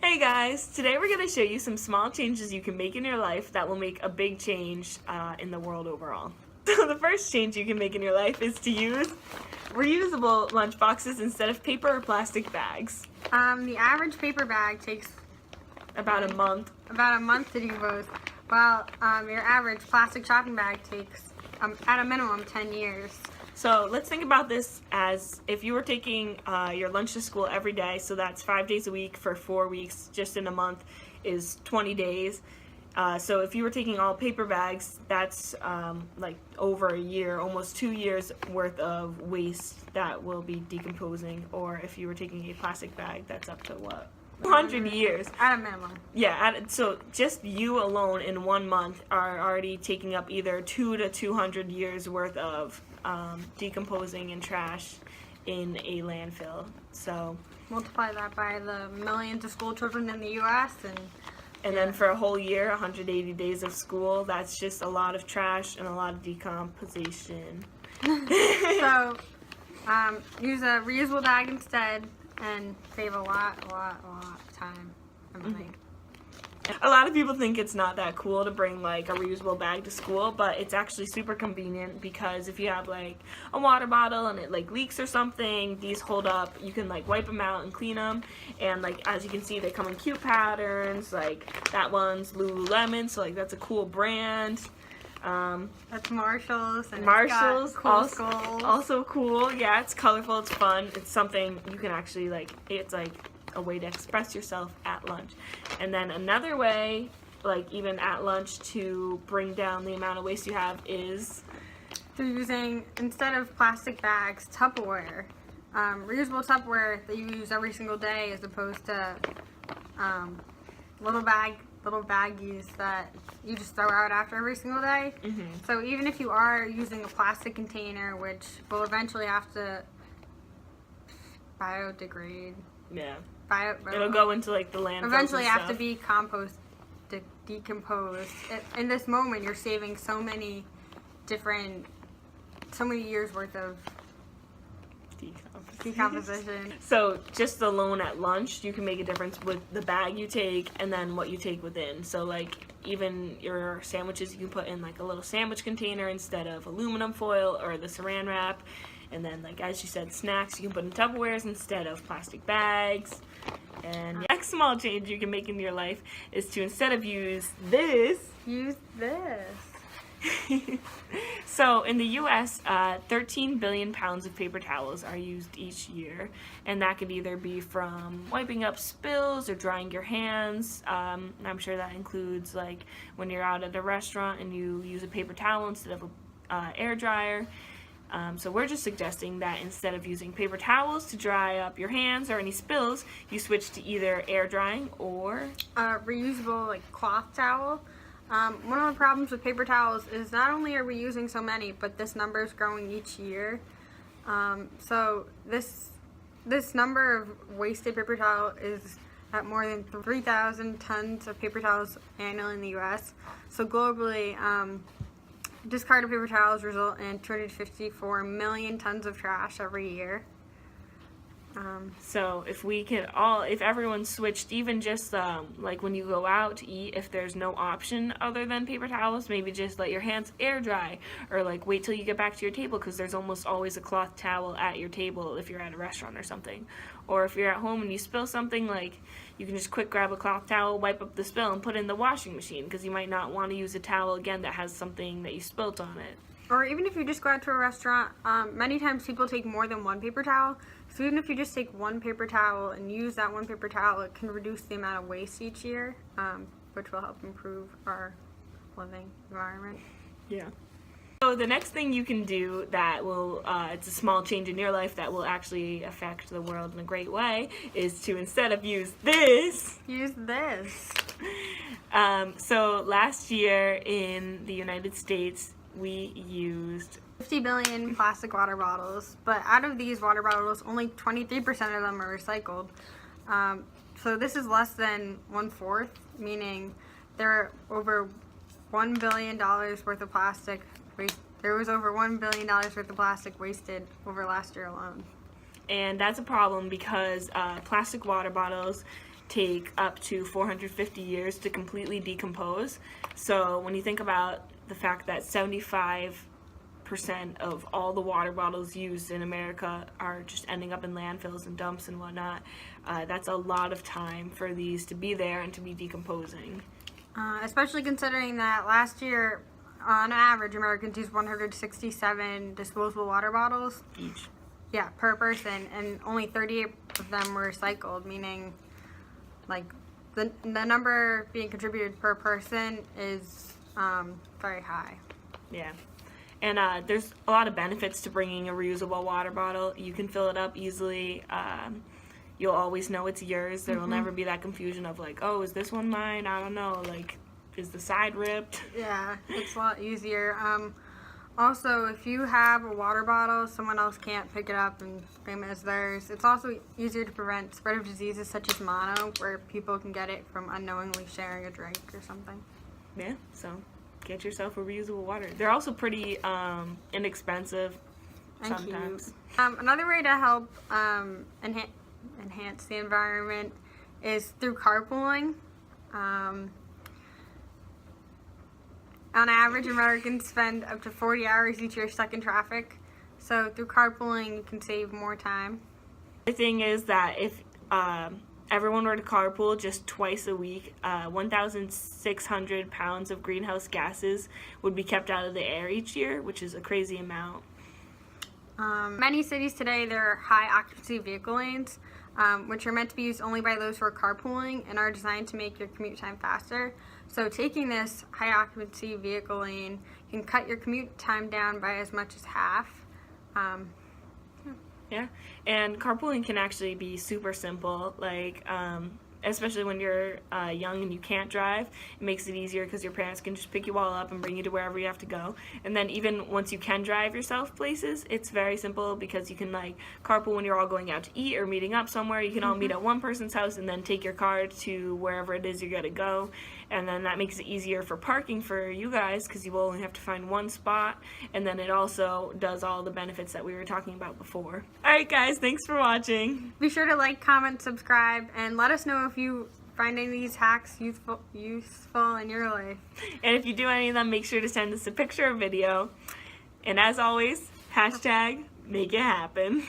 Hey guys, today we're going to show you some small changes you can make in your life that will make a big change in the world overall. So the first change you can make in your life is to use reusable lunch boxes instead of paper or plastic bags. The average paper bag takes About a month. to decompose, while your average plastic shopping bag takes, at a minimum, 10 years. So let's think about this as if you were taking your lunch to school every day, so that's 5 days a week for 4 weeks, just in a month is 20 days. So if you were taking all paper bags, that's like over a year, almost 2 years worth of waste that will be decomposing. Or if you were taking a plastic bag, that's up to what? 200 years. At a minimum. Yeah, so just you alone in 1 month are already taking up either 2 to 200 years worth of decomposing and trash in a landfill. So Multiply that by the millions of school children in the U.S. and then for a whole year, 180 days of school, that's just a lot of trash and a lot of decomposition. So use a reusable bag instead and save a lot of time and money. A lot of people think it's not that cool to bring like a reusable bag to school, but it's actually super convenient because if you have like a water bottle and it like leaks or something, these hold up. You can like wipe them out and clean them, and like as you can see, they come in cute patterns. Like that one's Lululemon, so like that's a cool brand. That's Marshalls, and Marshalls, it's got cool skulls. also cool. Yeah, it's colorful, it's fun. It's something you can actually like. It's like a way to express yourself at lunch. And then another way, like even at lunch, to bring down the amount of waste you have is through using, instead of plastic bags, Tupperware. Reusable Tupperware that you use every single day, as opposed to little baggies that you just throw out after every single day. Mm-hmm. So even if you are using a plastic container, which will eventually have to biodegrade, yeah, it'll go into like the landfill. Eventually have to be decomposed. In this moment, you're saving so many years worth of decomposition. So just alone at lunch, you can make a difference with the bag you take and then what you take within. So like even your sandwiches, you can put in like a little sandwich container instead of aluminum foil or the saran wrap. And then like as you said, snacks you can put in Tupperwares instead of plastic bags. And the next small change you can make in your life is to, instead of use this. So in the U.S., 13 billion pounds of paper towels are used each year, and that could either be from wiping up spills or drying your hands. I'm sure that includes like when you're out at a restaurant and you use a paper towel instead of a air dryer. So we're just suggesting that instead of using paper towels to dry up your hands or any spills, you switch to either air drying or reusable like cloth towel. One of the problems with paper towels is not only are we using so many, but this number is growing each year. So this number of wasted paper towel is at more than 3,000 tons of paper towels annually in the U.S. So globally, discarded paper towels result in 254 million tons of trash every year. So if everyone switched, even just like when you go out to eat, if there's no option other than paper towels, maybe just let your hands air dry, or like wait till you get back to your table, because there's almost always a cloth towel at your table if you're at a restaurant or something. Or if you're at home and you spill something, like you can just quick grab a cloth towel, wipe up the spill, and put it in the washing machine, because you might not want to use a towel again that has something that you spilt on it. Or even if you just go out to a restaurant, many times people take more than one paper towel. So even if you just take one paper towel and use that one paper towel, it can reduce the amount of waste each year, which will help improve our living environment. Yeah. So the next thing you can do that will, it's a small change in your life that will actually affect the world in a great way, is to, instead of use this. So last year in the United States, we used 50 billion plastic water bottles, but out of these water bottles, only 23% of them are recycled. So this is less than 1/4, meaning there are over $1 billion worth of plastic waste. There was over $1 billion worth of plastic wasted over last year alone. And that's a problem because plastic water bottles take up to 450 years to completely decompose. So when you think about the fact that 75% of all the water bottles used in America are just ending up in landfills and dumps and whatnot, that's a lot of time for these to be there and to be decomposing. Especially considering that last year, on average, Americans used 167 disposable water bottles. Each. Yeah, per person, and only 38 of them were recycled, meaning like the number being contributed per person is very high. Yeah. And there's a lot of benefits to bringing a reusable water bottle. You can fill it up easily. You'll always know it's yours. There will never be that confusion of like, oh, is this one mine? I don't know. Like, is the side ripped? Yeah, it's a lot easier. Also, if you have a water bottle, someone else can't pick it up and claim it as theirs. It's also easier to prevent spread of diseases such as mono, where people can get it from unknowingly sharing a drink or something. Yeah, so get yourself a reusable water. They're also pretty inexpensive Thank sometimes. you. Another way to help enhance the environment is through carpooling. On average, Americans spend up to 40 hours each year stuck in traffic. So through carpooling, you can save more time. The thing is that if everyone were to carpool just twice a week, 1,600 pounds of greenhouse gases would be kept out of the air each year, which is a crazy amount. Many cities today, there are high occupancy vehicle lanes, which are meant to be used only by those who are carpooling and are designed to make your commute time faster. So taking this high occupancy vehicle lane can cut your commute time down by as much as half. Yeah, and carpooling can actually be super simple, like especially when you're young and you can't drive. It makes it easier because your parents can just pick you all up and bring you to wherever you have to go. And then even once you can drive yourself places, it's very simple because you can like carpool when you're all going out to eat or meeting up somewhere. You can all meet at one person's house and then take your car to wherever it is you're going to go. And then that makes it easier for parking for you guys because you will only have to find one spot. And then it also does all the benefits that we were talking about before. Alright guys, thanks for watching. Be sure to like, comment, subscribe, and let us know if you find any of these hacks useful in your life. And if you do any of them, make sure to send us a picture or video. And as always, hashtag make it happen.